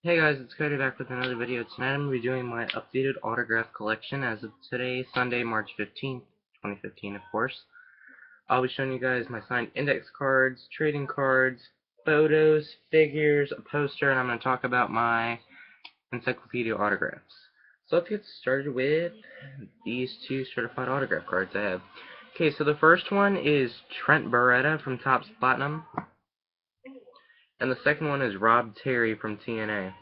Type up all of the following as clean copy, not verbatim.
Hey guys, it's Cody back with another video. Tonight I'm going to be doing my updated autograph collection as of today, Sunday, March 15th, 2015, of course. I'll be showing you guys my signed index cards, trading cards, photos, figures, a poster, and I'm going to talk about my encyclopedia autographs. So let's get started with these two certified autograph cards I have. Okay, so the first one is Trent Barretta from Topps Platinum, and the second one is Rob Terry from TNA.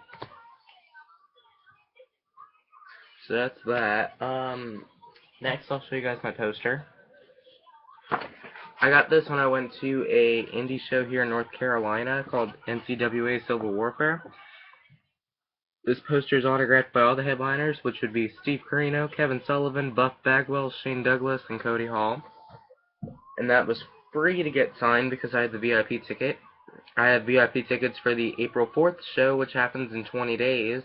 So that's that. Next I'll show you guys my poster. I got this when I went to a indie show here in North Carolina called NCWA Civil Warfare. This poster is autographed by all the headliners, which would be Steve Corino, Kevin Sullivan, Buff Bagwell, Shane Douglas, and Cody Hall. And that was free to get signed because I had the VIP ticket. I have VIP tickets for the April 4th show, which happens in 20 days.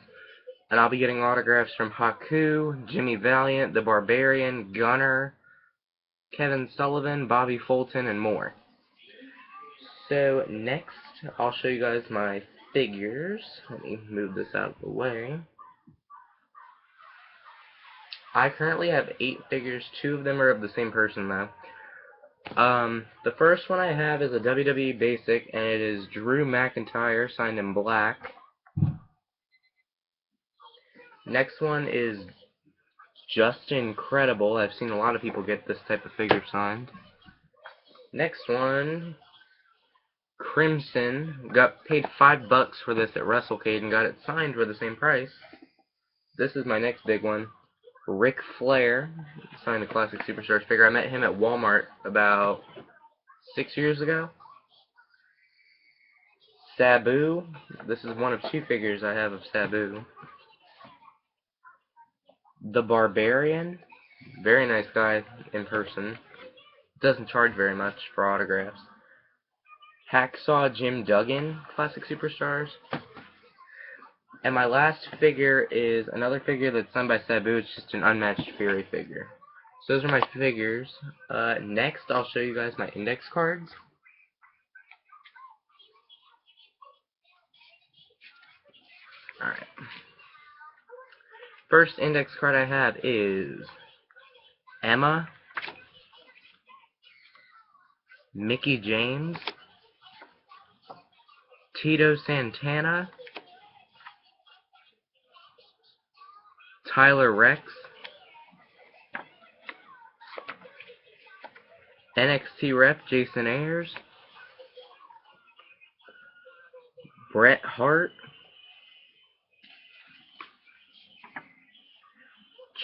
And I'll be getting autographs from Haku, Jimmy Valiant, The Barbarian, Gunner, Kevin Sullivan, Bobby Fulton, and more. So next, I'll show you guys my figures. Let me move this out of the way. I currently have 8 figures. 2 of them are of the same person, though. The first one I have is a WWE Basic, and it is Drew McIntyre, signed in black. Next one is Just Incredible. I've seen a lot of people get this type of figure signed. Next one, Crimson. Got paid $5 for this at WrestleCade and got it signed for the same price. This is my next big one. Ric Flair, signed a Classic Superstars figure. I met him at Walmart about 6 years ago. Sabu. This is one of 2 figures I have of Sabu. The Barbarian. Very nice guy in person. Doesn't charge very much for autographs. Hacksaw Jim Duggan, Classic Superstars. And my last figure is another figure that's signed by Sabu. It's just an unmatched Fury figure. So those are my figures. Next, I'll show you guys my index cards. Alright. First index card I have is Emma, Mickie James, Tito Santana, Tyler Rex, NXT rep Jason Ayers, Bret Hart,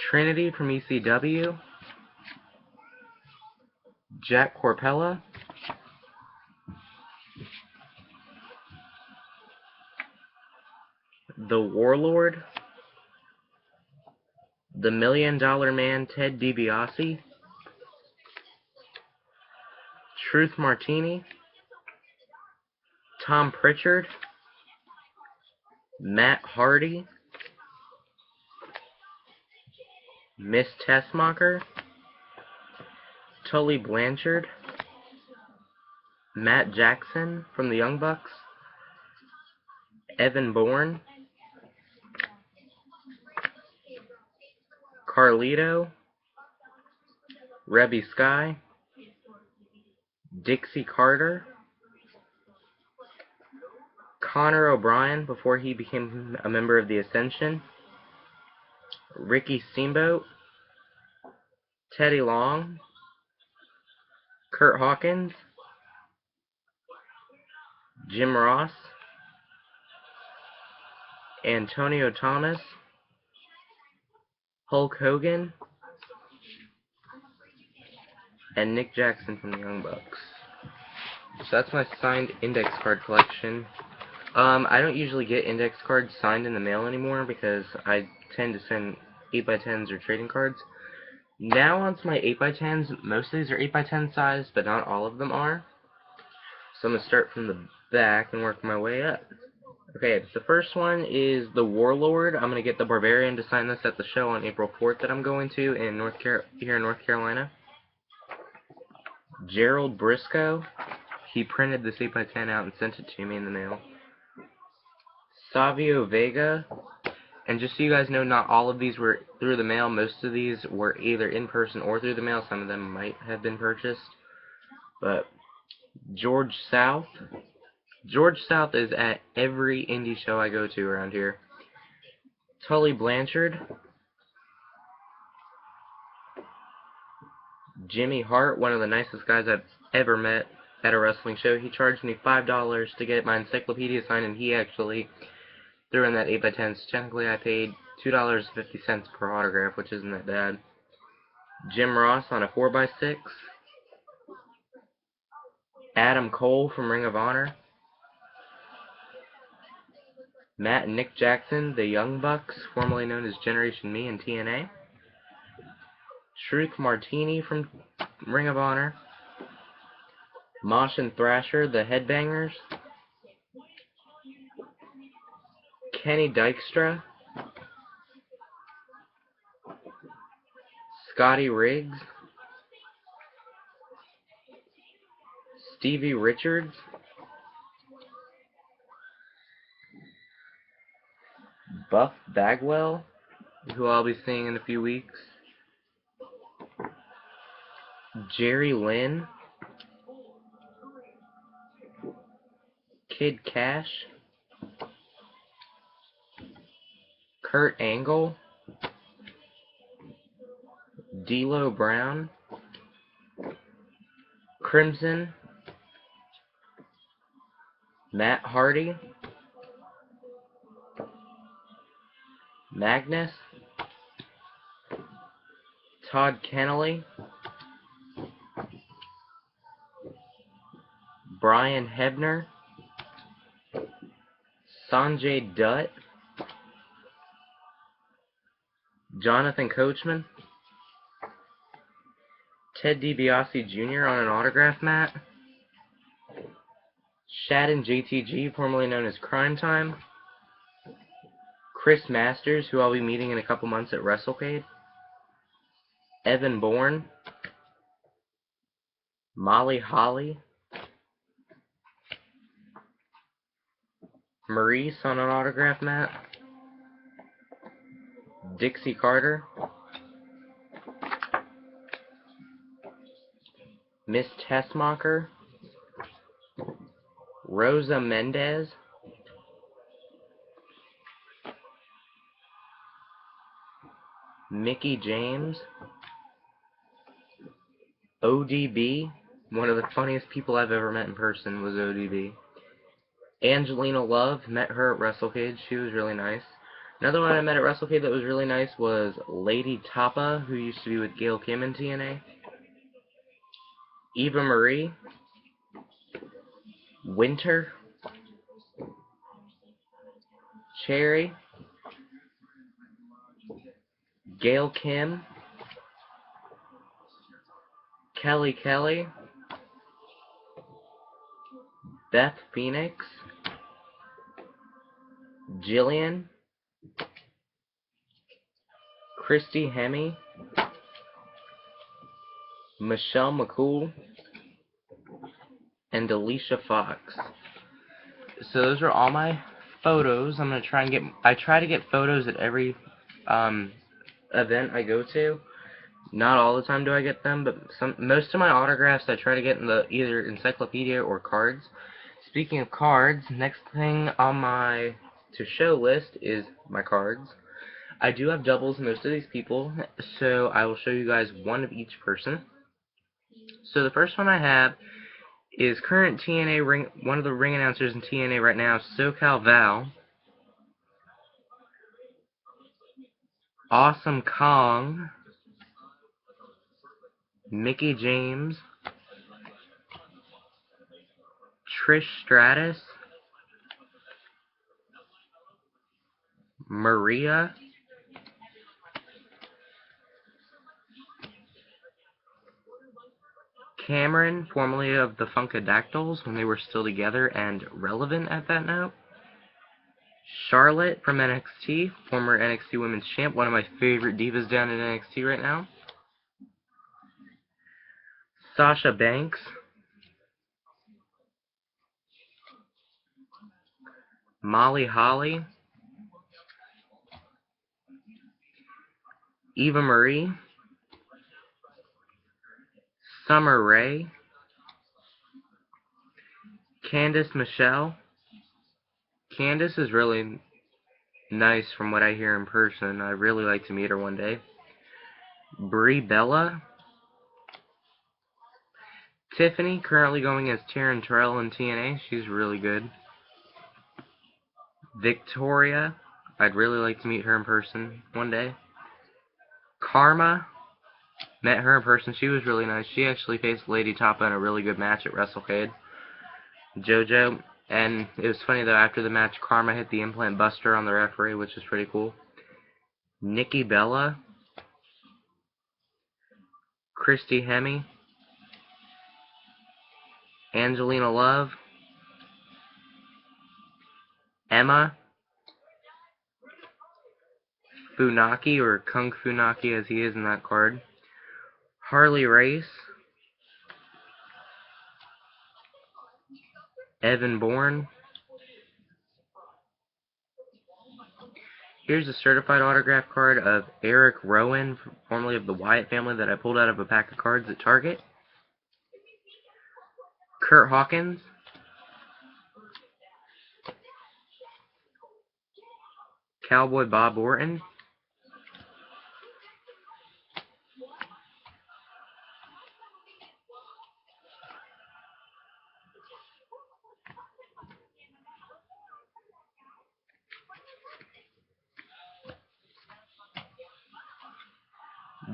Trinity from ECW, Jack Corpella, The Warlord, The $1 Million Man Ted DiBiase, Truth Martini, Tom Pritchard, Matt Hardy, Miss Tessmacher, Tully Blanchard, Matt Jackson from the Young Bucks, Evan Bourne, Carlito, Rebby Sky, Dixie Carter, Connor O'Brien before he became a member of the Ascension, Ricky Steamboat, Teddy Long, Kurt Hawkins, Jim Ross, Antonio Thomas, Hulk Hogan, and Nick Jackson from the Young Bucks. So that's my signed index card collection. I don't usually get index cards signed in the mail anymore because I tend to send 8x10s or trading cards. Now onto my 8x10s. Most of these are 8x10 size, but not all of them are. So I'm going to start from the back and work my way up. Okay, the first one is the Warlord. I'm going to get the Barbarian to sign this at the show on April 4th that I'm going to in here in North Carolina. Gerald Briscoe. He printed this 8x10 out and sent it to me in the mail. Savio Vega. And just so you guys know, not all of these were through the mail. Most of these were either in person or through the mail. Some of them might have been purchased. But George South. George South is at every indie show I go to around here. Tully Blanchard. Jimmy Hart, one of the nicest guys I've ever met at a wrestling show. He charged me $5 to get my encyclopedia signed, and he actually threw in that 8x10. So technically, I paid $2.50 per autograph, which isn't that bad. Jim Ross on a 4x6. Adam Cole from Ring of Honor. Matt and Nick Jackson, the Young Bucks, formerly known as Generation Me and TNA. Shriek Martini from Ring of Honor. Mosh and Thrasher, the Headbangers. Kenny Dykstra. Scotty Riggs. Stevie Richards. Buff Bagwell, who I'll be seeing in a few weeks. Jerry Lynn. Kid Cash. Kurt Angle. D'Lo Brown. Crimson. Matt Hardy. Magnus. Todd Kennelly. Brian Hebner. Sanjay Dutt. Jonathan Coachman. Ted DiBiase Jr. on an autograph mat. Shad and JTG, formerly known as Crime Time. Chris Masters, who I'll be meeting in a couple months at WrestleCade. Evan Bourne. Molly Holly. Maurice on an autograph mat. Dixie Carter. Miss Tessmacher. Rosa Mendez. Mickey James. ODB. One of the funniest people I've ever met in person was ODB. Angelina Love. Met her at WrestleCade. She was really nice. Another one I met at WrestleCade that was really nice was Lady Tapa, who used to be with Gail Kim in TNA. Eva Marie. Winter. Cherry. Gail Kim. Kelly Kelly. Beth Phoenix. Jillian. Christy Hemme. Michelle McCool. And Alicia Fox. So those are all my photos. I try to get photos at every event I go to. Not all the time do I get them, but most of my autographs I try to get in the either encyclopedia or cards. Speaking of cards, next thing on my to show list is my cards. I do have doubles most of these people, so I will show you guys one of each person. So the first one I have is current TNA ring, one of the ring announcers in TNA right now, SoCal Val. Awesome Kong. Mickey James. Trish Stratus. Maria. Cameron, formerly of the Funkadactyls, when they were still together and relevant at that note. Charlotte from NXT, former NXT Women's Champ, one of my favorite divas down in NXT right now. Sasha Banks. Molly Holly, Eva Marie, Summer Rae, Candice Michelle. Candice is really nice from what I hear in person. I'd really like to meet her one day. Brie Bella. Tiffany, currently going as Taryn Terrell in TNA. She's really good. Victoria. I'd really like to meet her in person one day. Karma. Met her in person. She was really nice. She actually faced Lady Tapa in a really good match at WrestleCade. JoJo. And it was funny though, after the match, Karma hit the implant buster on the referee, which is pretty cool. Nikki Bella. Christy Hemme. Angelina Love. Emma Funaki, or Kung Funaki as he is in that card. Harley Race. Evan Bourne. Here's a certified autograph card of Eric Rowan, formerly of the Wyatt family, that I pulled out of a pack of cards at Target. Kurt Hawkins. Cowboy Bob Orton.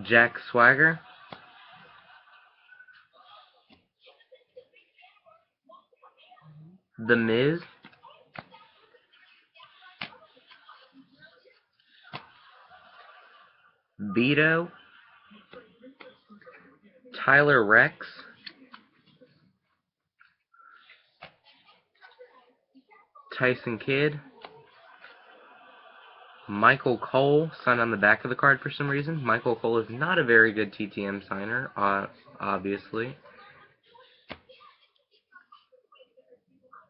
Jack Swagger. The Miz. Vito. Tyler Rex. Tyson Kidd. Michael Cole, signed on the back of the card for some reason. Michael Cole is not a very good TTM signer, obviously.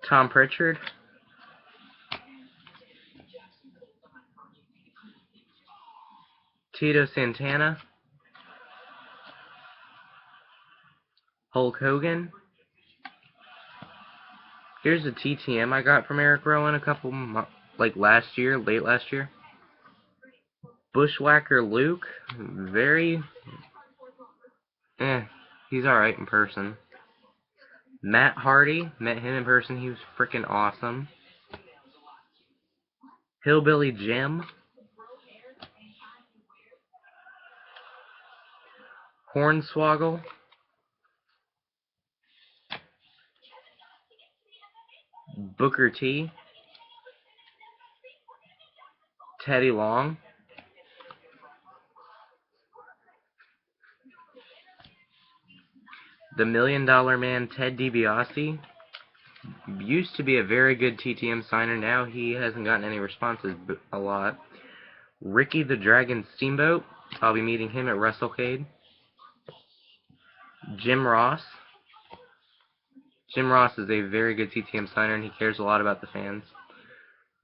Tom Pritchard. Tito Santana. Hulk Hogan. Here's a TTM I got from Eric Rowan a couple, late last year. Bushwhacker Luke. He's alright in person. Matt Hardy. Met him in person. He was freaking awesome. Hillbilly Jim. Hornswoggle. Booker T. Teddy Long. The $1 Million Man, Ted DiBiase. Used to be a very good TTM signer. Now he hasn't gotten any responses a lot. Ricky the Dragon Steamboat. I'll be meeting him at WrestleCade. Jim Ross. Jim Ross is a very good TTM signer, and he cares a lot about the fans.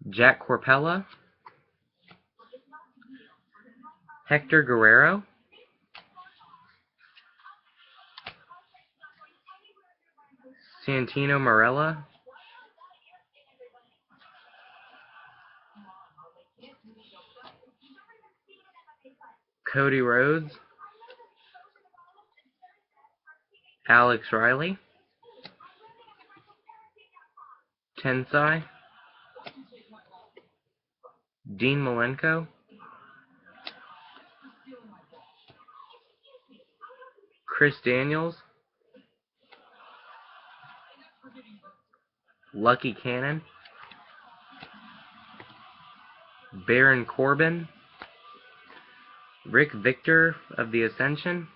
Jack Corpella. Hector Guerrero. Santino Marella. Cody Rhodes. Alex Riley. Tensai. Dean Malenko. Chris Daniels. Lucky Cannon. Baron Corbin. Rick Victor of the Ascension.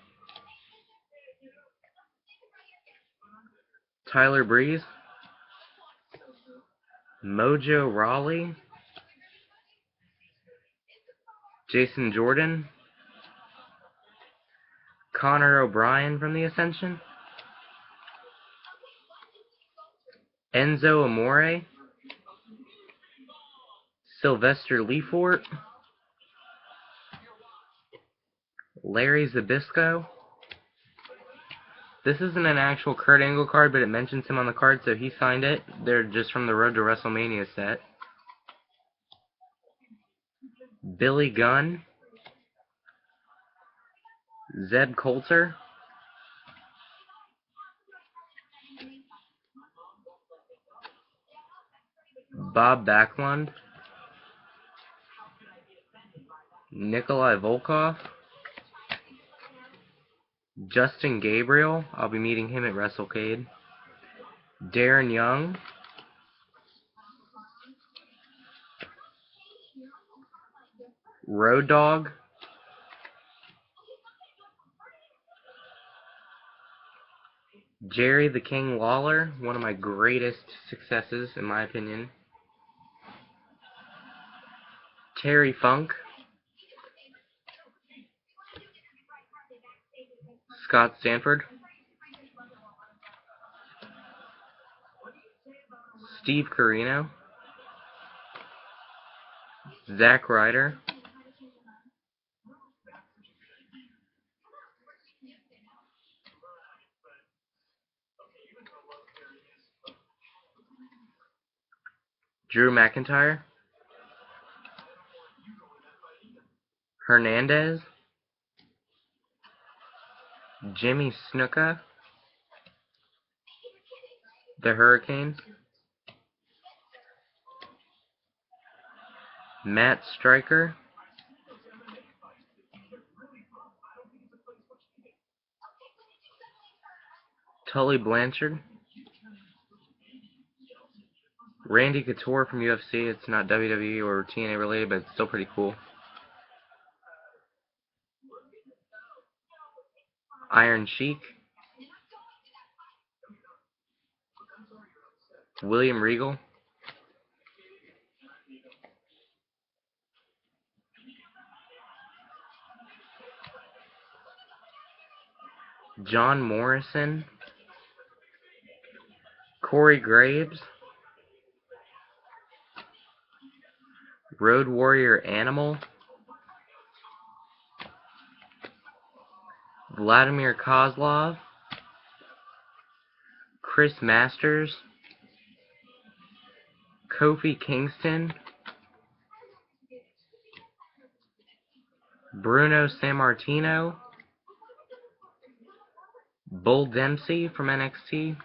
Tyler Breeze. Mojo Rawley. Jason Jordan. Connor O'Brien from the Ascension. Enzo Amore. Sylvester Leafort, Larry Zbyszko. This isn't an actual Kurt Angle card, but it mentions him on the card, so he signed it. They're just from the Road to WrestleMania set. Billy Gunn, Zeb Coulter, Bob Backlund, Nikolai Volkov, Justin Gabriel, I'll be meeting him at WrestleCade, Darren Young, Road Dogg, Jerry the King Lawler, one of my greatest successes in my opinion, Terry Funk, Scott Stanford, Steve Corino, Zack Ryder, Drew McIntyre, Hernandez, Jimmy Snuka, the Hurricanes, Matt Striker, Tully Blanchard, Randy Couture from UFC. It's not WWE or TNA related, but it's still pretty cool. Iron Sheik, William Regal, John Morrison, Corey Graves, Road Warrior Animal, Vladimir Kozlov, Chris Masters, Kofi Kingston, Bruno Sammartino, Bull Dempsey from NXT,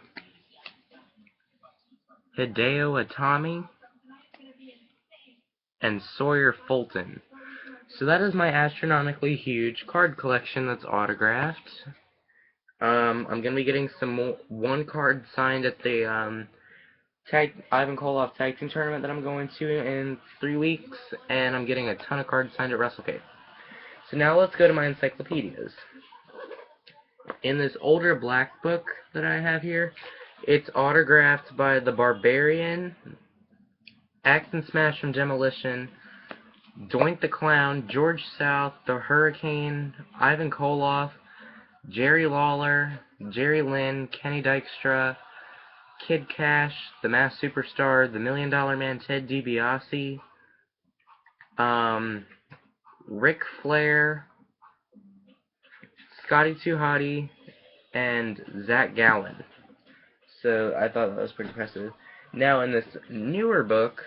Hideo Itami, and Sawyer Fulton. So that is my astronomically huge card collection that's autographed. I'm going to be getting one card signed at the Ivan Koloff Tag Team Tournament that I'm going to in 3 weeks, and I'm getting a ton of cards signed at WrestleCade. So now let's go to my encyclopedias. In this older black book that I have here, it's autographed by the Barbarian, Axe and Smash from Demolition, Doink the Clown, George South, the Hurricane, Ivan Koloff, Jerry Lawler, Jerry Lynn, Kenny Dykstra, Kid Cash, the Masked Superstar, the $1 Million Man Ted DiBiase, Ric Flair, Scotty 2 Hotty, and Zach Gallen. So I thought that was pretty impressive. Now in this newer book,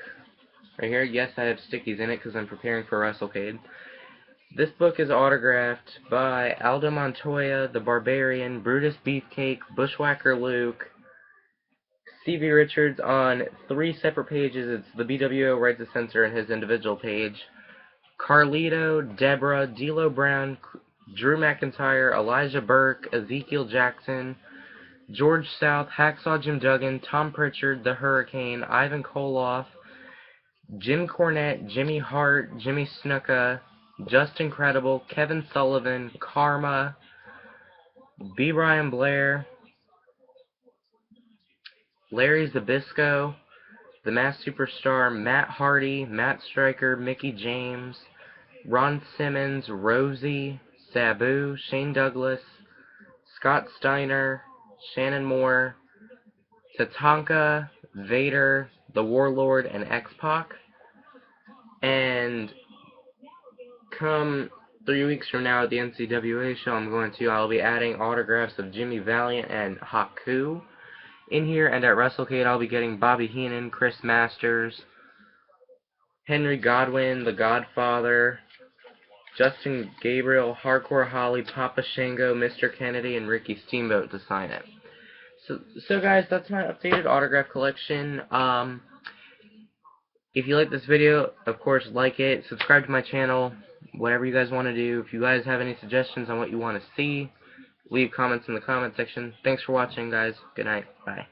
right here, yes, I have stickies in it because I'm preparing for WrestleCade. This book is autographed by Aldo Montoya, the Barbarian, Brutus Beefcake, Bushwhacker Luke, Stevie Richards on 3 separate pages. It's the BWO Rights of Censor and his individual page. Carlito, Deborah, D'Lo Brown, Drew McIntyre, Elijah Burke, Ezekiel Jackson, George South, Hacksaw Jim Duggan, Tom Pritchard, the Hurricane, Ivan Koloff, Jim Cornette, Jimmy Hart, Jimmy Snuka, Justin Credible, Kevin Sullivan, Karma, B. Brian Blair, Larry Zbyszko, the Masked Superstar, Matt Hardy, Matt Striker, Mickey James, Ron Simmons, Rosie, Sabu, Shane Douglas, Scott Steiner, Shannon Moore, Tatanka, Vader, the Warlord, and X-Pac. And come 3 weeks from now at the NCWA show I'll be adding autographs of Jimmy Valiant and Haku in here, and at WrestleCade I'll be getting Bobby Heenan, Chris Masters, Henry Godwinn, The Godfather, Justin Gabriel, Hardcore Holly, Papa Shango, Mr. Kennedy, and Ricky Steamboat to sign it. So guys, that's my updated autograph collection. If you like this video, of course, like it, subscribe to my channel, whatever you guys want to do. If you guys have any suggestions on what you want to see, leave comments in the comment section. Thanks for watching, guys. Good night. Bye.